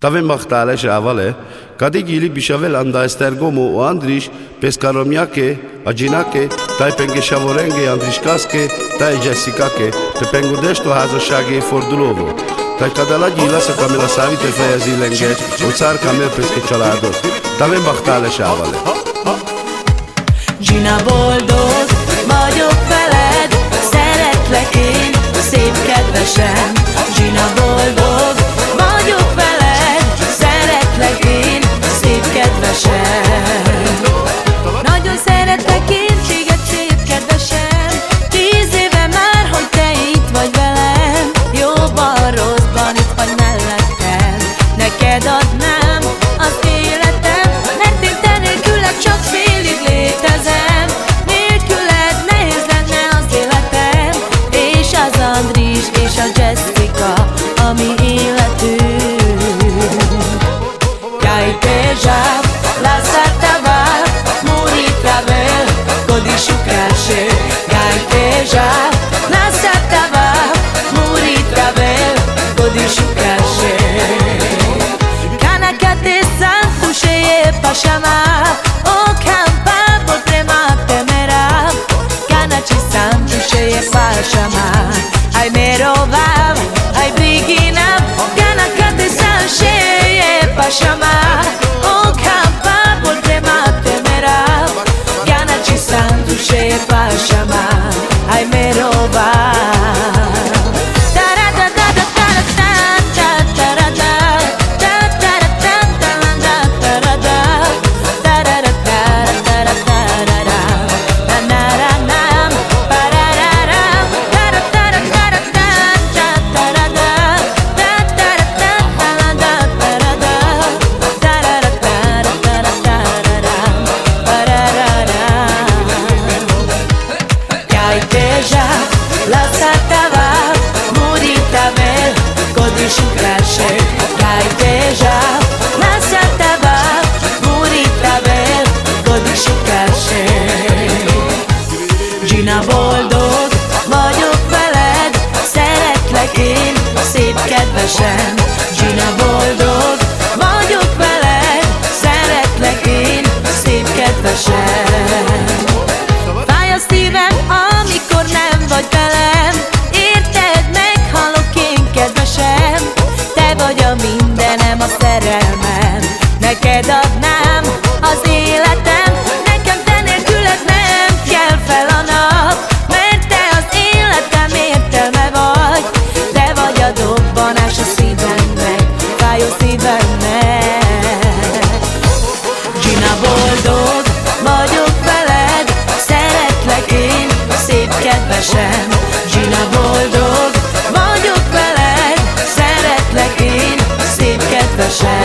Tave machtale shavale, kadi gili bishavel andaestergomo o Andrish, pescaromyake, ajinake, tai penge shavorenge Andrishkaske, tai Jessicake, te pengodesto házasságé fordulovo. Tai kadala gila sa kamela savite fejezi lenge, ocar kamel peske családot. Tave machtale shavale. Gina, boldog vagyok veled, szeretlek én, szép kedvesem. Gina, boldog vagyok veled, szeretlek én, szép kedvesem. Nagyon szeretlek én téged, szép kedvesem. 10 éve már, hogy te itt vagy velem, jóban, rosszban itt vagy mellettem. Neked adnám az életem, mert én te nélküled csak félig létezem. Nélküled nehéz lenne az életem, és az Andris és a Jessica a mi életünk. Kai teja lasciatava morire travel, codisciucasce. Kai teja lasciatava morire travel, codisciucasce. Canacate santușe e pașama, o campa potrema temera. Canaci santușe e pașama, ai merovav, ai briginav. Canacate santușe e pașama, o campa potrema temera. Canaci santușe e pașama, ai merovav. Lasciatava morire travel, codisciucasce. Kai teja lasciatava morire travel, codisciucasce. Gina, boldog vagyok veled, szeretlek én, szép kedvesem. Gina, boldog vagyok veled, szeretlek én, szép kedvesem. Fáj a szívem, amikor nem vagy velem, érted, meghalok én, kedvesem. Te vagy a mindenem, a szerelmem, neked adnám az életem. Nekem te nélküled nem kell fel a nap, mert te az életem értelme vagy. Te vagy a dobbanás a szívemnek, fájó szívemnek. Gina, boldog vagyok veled, szeretlek én, szép kedvesem. Gina, boldog vagyok veled, szeretlek én, szép kedvesem.